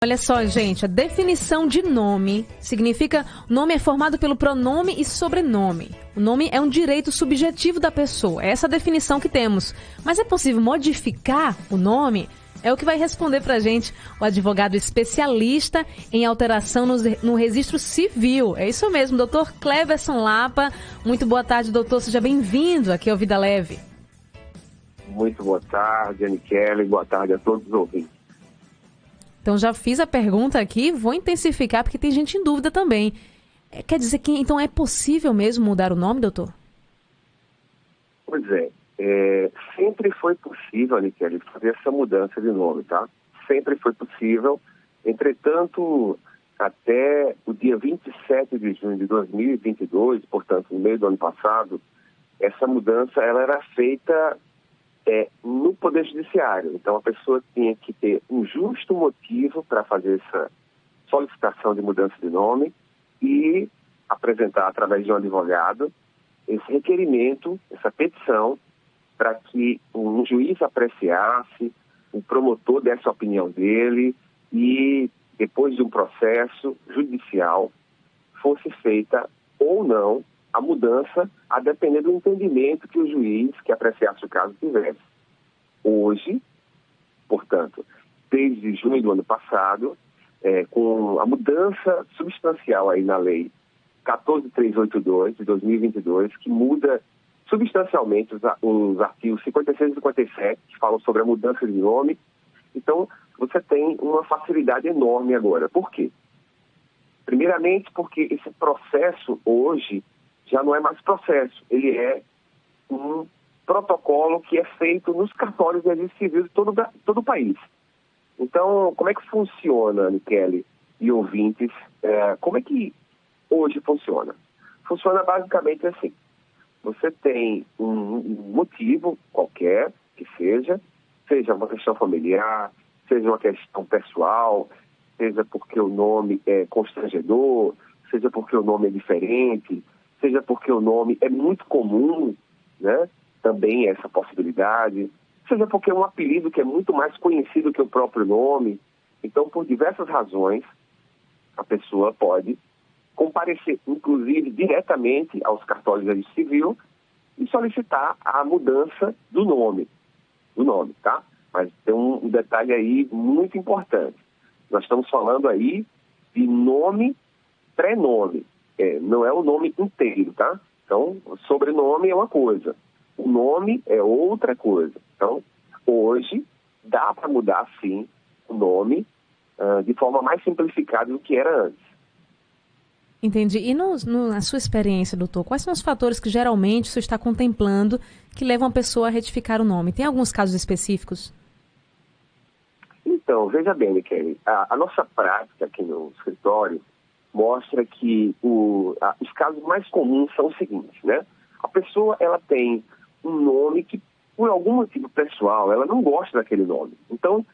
Olha só, gente, a definição de nome significa... O nome é formado pelo pronome e sobrenome. O nome é um direito subjetivo da pessoa. É essa a definição que temos. Mas é possível modificar o nome? É o que vai responder pra gente o advogado especialista em alteração no registro civil. É isso mesmo, doutor Cleverson Lapa. Muito boa tarde, doutor. Seja bem-vindo aqui ao Vida Leve. Muito boa tarde, Anne Kelly. Boa tarde a todos os ouvintes. Então já fiz a pergunta aqui, vou intensificar porque tem gente em dúvida também. Quer dizer que então é possível mesmo mudar o nome, doutor? Pois é, sempre foi possível, Anne Kelly, fazer essa mudança de nome, tá? Sempre foi possível. Entretanto, até o dia 27 de junho de 2022, portanto, no meio do ano passado, essa mudança ela era feita no Poder Judiciário. Então, a pessoa tinha que ter um justo motivo para fazer essa solicitação de mudança de nome e apresentar, através de um advogado, esse requerimento, essa petição, para que um juiz apreciasse, o promotor desse a opinião dele e, depois de um processo judicial, fosse feita ou não a mudança, a depender do entendimento que o juiz que apreciasse o caso tivesse. Hoje, portanto, desde junho do ano passado, com a mudança substancial aí na lei 14.382 de 2022, que muda substancialmente os artigos 56 e 57, que falam sobre a mudança de nome. Então, você tem uma facilidade enorme agora. Por quê? Primeiramente, porque esse processo hoje já não é mais processo, ele é um protocolo que é feito nos cartórios de registro civil de todo o país. Então, como é que funciona, Anne Kelly e ouvintes? Como é que hoje funciona? Funciona basicamente assim. Você tem um motivo qualquer que seja uma questão familiar, seja uma questão pessoal, seja porque o nome é constrangedor, seja porque o nome é diferente, seja porque o nome é muito comum, né? Também essa possibilidade, seja porque é um apelido que é muito mais conhecido que o próprio nome. Então, por diversas razões, a pessoa pode comparecer, inclusive, diretamente aos cartórios de registro civil e solicitar a mudança do nome, tá? Mas tem um detalhe aí muito importante. Nós estamos falando aí de nome, pré-nome. Não é o nome inteiro, tá? Então, o sobrenome é uma coisa, o nome é outra coisa. Então, hoje, dá para mudar, sim, o nome de forma mais simplificada do que era antes. Entendi. E na sua experiência, doutor, quais são os fatores que geralmente o senhor está contemplando que levam a pessoa a retificar o nome? Tem alguns casos específicos? Então, veja bem, Kelly, a nossa prática aqui no escritório mostra que os casos mais comuns são os seguintes, né? A pessoa, ela tem um nome que, por algum motivo pessoal, ela não gosta daquele nome. Então,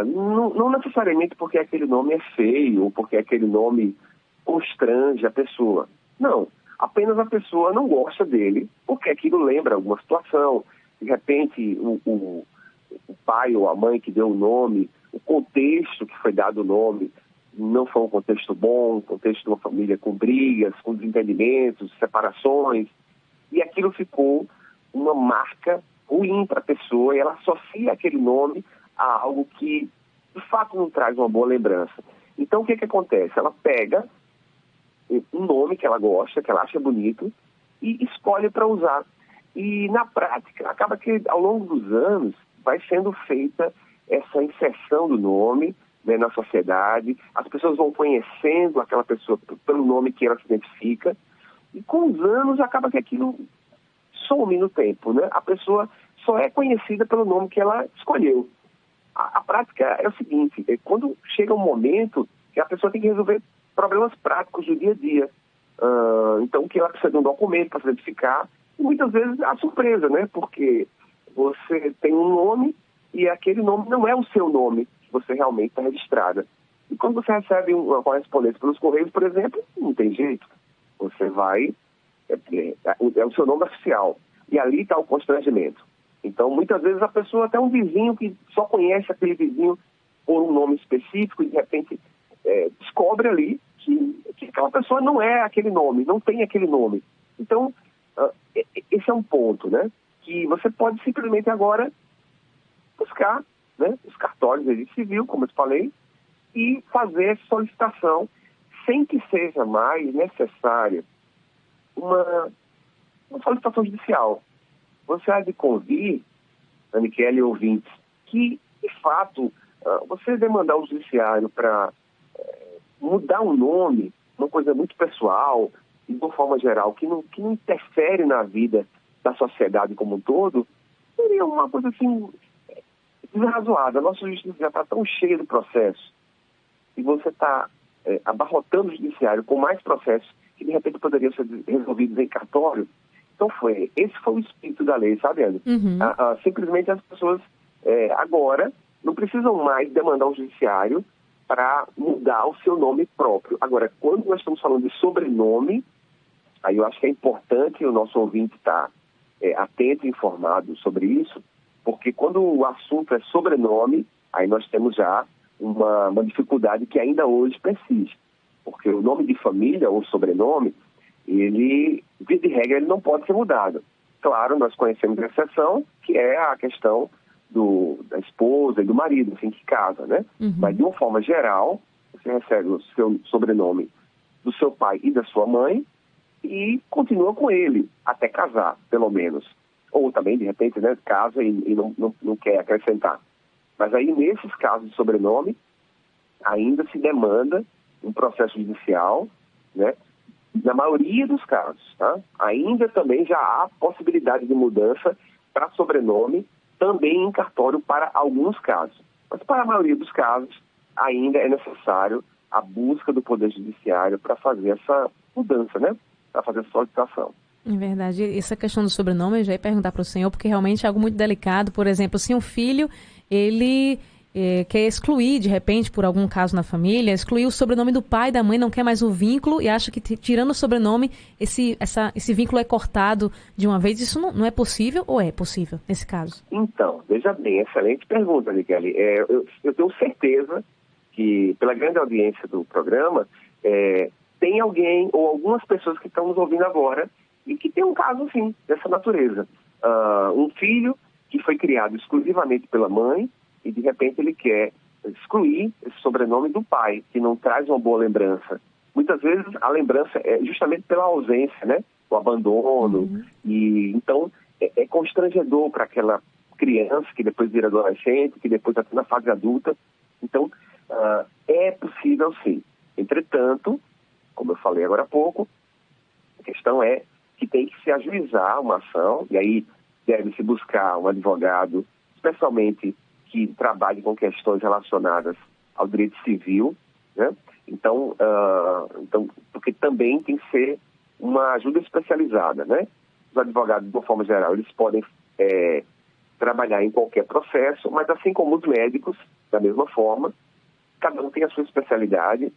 não necessariamente porque aquele nome é feio ou porque aquele nome constrange a pessoa. Não, apenas a pessoa não gosta dele porque aquilo lembra alguma situação. De repente, o pai ou a mãe que deu o nome, o contexto que foi dado o nome, não foi um contexto bom, um contexto de uma família com brigas, com desentendimentos, separações, e aquilo ficou uma marca ruim para a pessoa e ela associa aquele nome a algo que, de fato, não traz uma boa lembrança. Então, o que acontece? Ela pega um nome que ela gosta, que ela acha bonito, e escolhe para usar. E, na prática, acaba que, ao longo dos anos, vai sendo feita essa inserção do nome, né, na sociedade. As pessoas vão conhecendo aquela pessoa pelo nome que ela se identifica, e com os anos acaba que aquilo some no tempo, né? A pessoa só é conhecida pelo nome que ela escolheu. A prática é o seguinte, quando chega um momento que a pessoa tem que resolver problemas práticos do dia a dia, então que ela precisa de um documento para se identificar, e muitas vezes a surpresa, né? Porque você tem um nome e aquele nome não é o seu nome que você realmente está registrada. E quando você recebe uma correspondência pelos Correios, por exemplo, não tem jeito. Você vai... É o seu nome oficial. E ali está o constrangimento. Então, muitas vezes, a pessoa, até um vizinho que só conhece aquele vizinho por um nome específico e de repente descobre ali que aquela pessoa não é aquele nome, não tem aquele nome. Então, esse é um ponto, né? Que você pode simplesmente agora buscar, né, os cartórios de registro civil, como eu te falei, e fazer essa solicitação sem que seja mais necessária uma solicitação judicial. Você há de convir, Aniquele e ouvintes, que, de fato, você demandar o judiciário para mudar um nome, uma coisa muito pessoal, e de uma forma geral, que não interfere na vida da sociedade como um todo, seria uma coisa assim desrazoada. A nossa justiça já está tão cheia de processos e você está abarrotando o judiciário com mais processos que de repente poderiam ser resolvidos em cartório. Então esse foi o espírito da lei, sabe, Ana? Uhum. Simplesmente as pessoas agora não precisam mais demandar o judiciário para mudar o seu nome próprio. Agora, quando nós estamos falando de sobrenome, aí eu acho que é importante o nosso ouvinte estar atento e informado sobre isso, porque quando o assunto é sobrenome, aí nós temos já uma dificuldade que ainda hoje persiste. Porque o nome de família ou sobrenome, ele, via de regra, ele não pode ser mudado. Claro, nós conhecemos a exceção, que é a questão da esposa e do marido, assim, que casa, né? Uhum. Mas, de uma forma geral, você recebe o seu sobrenome do seu pai e da sua mãe e continua com ele, até casar, pelo menos. Ou também, de repente, né, casa e não quer acrescentar. Mas aí, nesses casos de sobrenome, ainda se demanda um processo judicial, né? Na maioria dos casos, tá? Ainda também já há possibilidade de mudança para sobrenome, também em cartório para alguns casos. Mas para a maioria dos casos, ainda é necessário a busca do Poder Judiciário para fazer essa mudança, né? Para fazer essa solicitação. É verdade. Essa questão do sobrenome, eu já ia perguntar para o senhor, porque realmente é algo muito delicado. Por exemplo, se um filho, ele quer excluir, de repente, por algum caso na família, excluir o sobrenome do pai e da mãe, não quer mais o vínculo e acha que tirando o sobrenome, esse vínculo é cortado de uma vez. Isso não é possível ou é possível nesse caso? Então, veja bem, excelente pergunta, Nicele. Eu tenho certeza que, pela grande audiência do programa, tem alguém ou algumas pessoas que estão nos ouvindo agora e que tem um caso, assim, dessa natureza. Um filho que foi criado exclusivamente pela mãe e, de repente, ele quer excluir esse sobrenome do pai, que não traz uma boa lembrança. Muitas vezes a lembrança é justamente pela ausência, né? O abandono. Uhum. E então é constrangedor para aquela criança que depois vira adolescente, que depois está na fase adulta. Então, é possível sim. Entretanto, como eu falei agora há pouco, a questão é que tem que se ajuizar uma ação, e aí deve-se buscar um advogado, especialmente que trabalhe com questões relacionadas ao direito civil, né? Então, porque também tem que ser uma ajuda especializada, né? Os advogados, de uma forma geral, eles podem trabalhar em qualquer processo, mas assim como os médicos, da mesma forma, cada um tem a sua especialidade,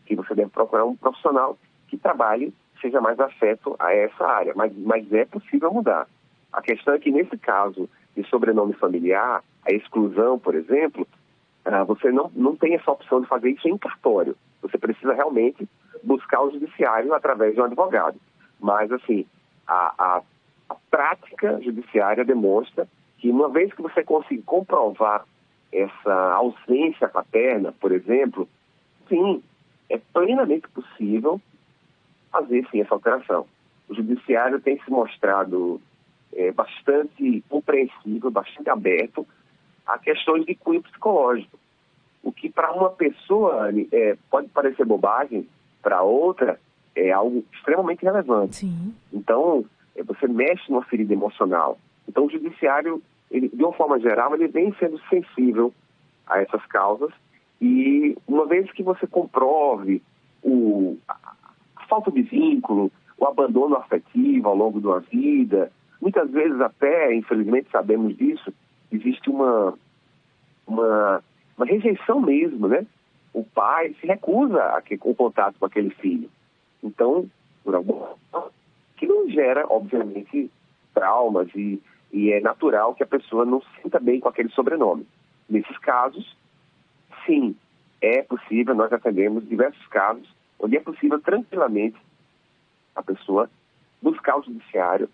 que você deve procurar um profissional que trabalhe, seja mais afeto a essa área, mas é possível mudar. A questão é que, nesse caso de sobrenome familiar, a exclusão, por exemplo, você não tem essa opção de fazer isso em cartório. Você precisa realmente buscar o judiciário através de um advogado. Mas, assim, a prática judiciária demonstra que, uma vez que você conseguir comprovar essa ausência paterna, por exemplo, sim, é plenamente possível fazer, sim, essa alteração. O judiciário tem se mostrado bastante compreensível, bastante aberto a questões de cunho psicológico. O que para uma pessoa pode parecer bobagem, para outra é algo extremamente relevante. Sim. Então, você mexe numa ferida emocional. Então, o judiciário, ele, de uma forma geral, ele vem sendo sensível a essas causas e uma vez que você comprove a falta de vínculo, o abandono afetivo ao longo de uma vida, muitas vezes até, infelizmente sabemos disso, existe uma rejeição mesmo, né? O pai se recusa o contato com aquele filho. Então, por algum motivo, que não gera, obviamente, traumas e é natural que a pessoa não se sinta bem com aquele sobrenome. Nesses casos, sim, é possível, nós atendemos diversos casos onde é possível tranquilamente a pessoa buscar o judiciário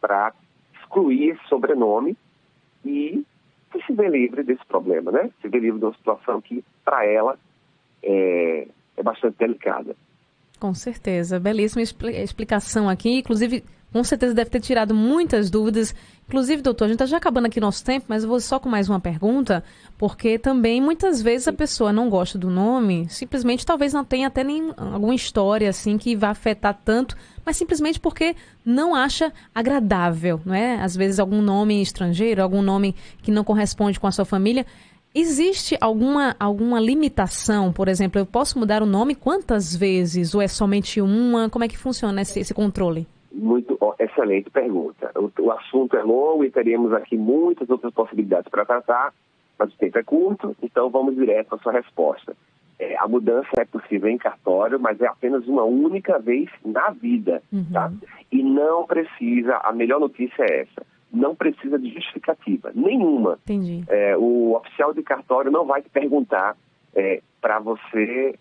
para excluir esse sobrenome e se ver livre desse problema, né? Se ver livre de uma situação que, para ela, é bastante delicada. Com certeza. Belíssima explicação aqui. Inclusive, com certeza deve ter tirado muitas dúvidas. Inclusive, doutor, a gente está já acabando aqui nosso tempo, mas eu vou só com mais uma pergunta, porque também muitas vezes a pessoa não gosta do nome, simplesmente talvez não tenha até nem alguma história assim que vá afetar tanto, mas simplesmente porque não acha agradável, não é? Às vezes algum nome estrangeiro, algum nome que não corresponde com a sua família. Existe alguma limitação? Por exemplo, eu posso mudar o nome quantas vezes? Ou é somente uma? Como é que funciona esse controle? Muito excelente pergunta. O assunto é longo e teríamos aqui muitas outras possibilidades para tratar, mas o tempo é curto, então vamos direto à sua resposta. A mudança é possível em cartório, mas é apenas uma única vez na vida, tá? E não precisa, a melhor notícia é essa, não precisa de justificativa nenhuma. Entendi. O oficial de cartório não vai te perguntar para você,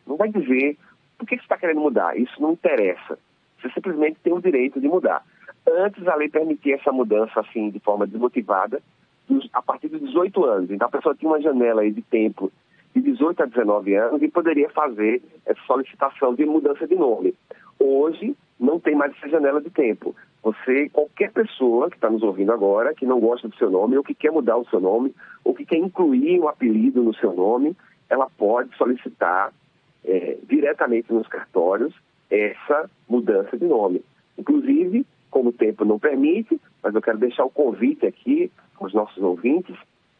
não vai dizer por que você está querendo mudar, isso não interessa. Você simplesmente tem o direito de mudar. Antes, a lei permitia essa mudança assim, de forma desmotivada, a partir dos 18 anos. Então, a pessoa tinha uma janela aí de tempo de 18 a 19 anos e poderia fazer essa solicitação de mudança de nome. Hoje, não tem mais essa janela de tempo. Qualquer pessoa que está nos ouvindo agora, que não gosta do seu nome, ou que quer mudar o seu nome, ou que quer incluir um apelido no seu nome, ela pode solicitar diretamente nos cartórios essa mudança de nome. Inclusive, como o tempo não permite, mas eu quero deixar o convite aqui aos nossos ouvintes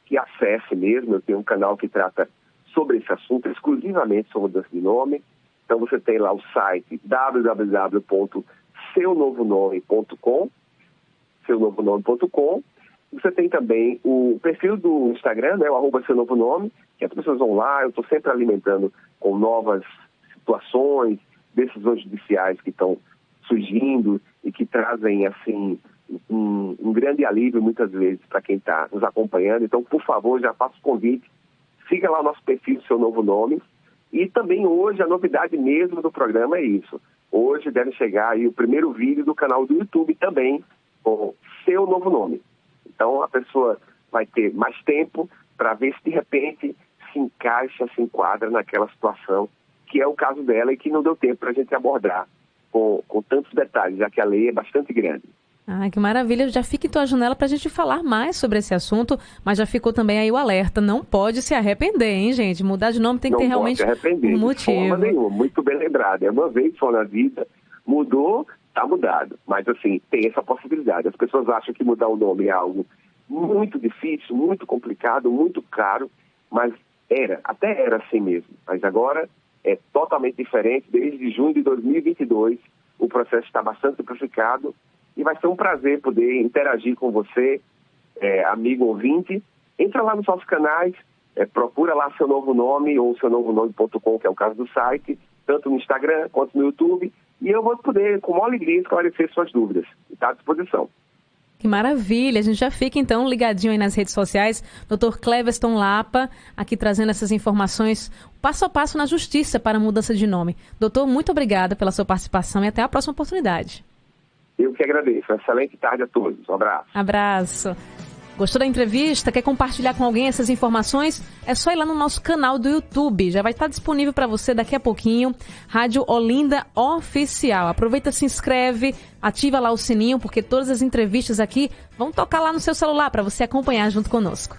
que acesse mesmo. Eu tenho um canal que trata sobre esse assunto, exclusivamente sobre mudança de nome. Então você tem lá o site www.seunovonome.com, seunovonome.com. Você tem também o perfil do Instagram, né, o @seunovonome, que as pessoas vão lá. Eu estou sempre alimentando com novas situações, decisões judiciais que estão surgindo e que trazem, assim, um grande alívio, muitas vezes, para quem está nos acompanhando. Então, por favor, já faço o convite, siga lá o nosso perfil, Seu Novo Nome. E também hoje, a novidade mesmo do programa é isso. Hoje deve chegar aí o primeiro vídeo do canal do YouTube também, com Seu Novo Nome. Então, a pessoa vai ter mais tempo para ver se, de repente, se encaixa, se enquadra naquela situação que é o caso dela e que não deu tempo para a gente abordar com tantos detalhes, já que a lei é bastante grande. Ah, que maravilha. Já fica em tua janela para a gente falar mais sobre esse assunto, mas já ficou também aí o alerta. Não pode se arrepender, hein, gente? Mudar de nome tem que ter realmente um motivo. De forma nenhuma, muito bem lembrado. É uma vez só na vida, mudou, está mudado. Mas, assim, tem essa possibilidade. As pessoas acham que mudar o nome é algo muito difícil, muito complicado, muito caro, mas até era assim mesmo. Mas agora é totalmente diferente. Desde junho de 2022, o processo está bastante simplificado e vai ser um prazer poder interagir com você, amigo ouvinte. Entra lá nos nossos canais, procura lá Seu Novo Nome ou seunovonome.com, que é o caso do site, tanto no Instagram quanto no YouTube, e eu vou poder, com maior alegria, esclarecer suas dúvidas. Está à disposição. Que maravilha, a gente já fica então ligadinho aí nas redes sociais. Dr. Cleverston Lapa, aqui trazendo essas informações passo a passo na justiça para a mudança de nome. Doutor, muito obrigada pela sua participação e até a próxima oportunidade. Eu que agradeço. Excelente tarde a todos. Um abraço. Abraço. Gostou da entrevista? Quer compartilhar com alguém essas informações? É só ir lá no nosso canal do YouTube. Já vai estar disponível para você daqui a pouquinho. Rádio Olinda Oficial. Aproveita, se inscreve, ativa lá o sininho, porque todas as entrevistas aqui vão tocar lá no seu celular para você acompanhar junto conosco.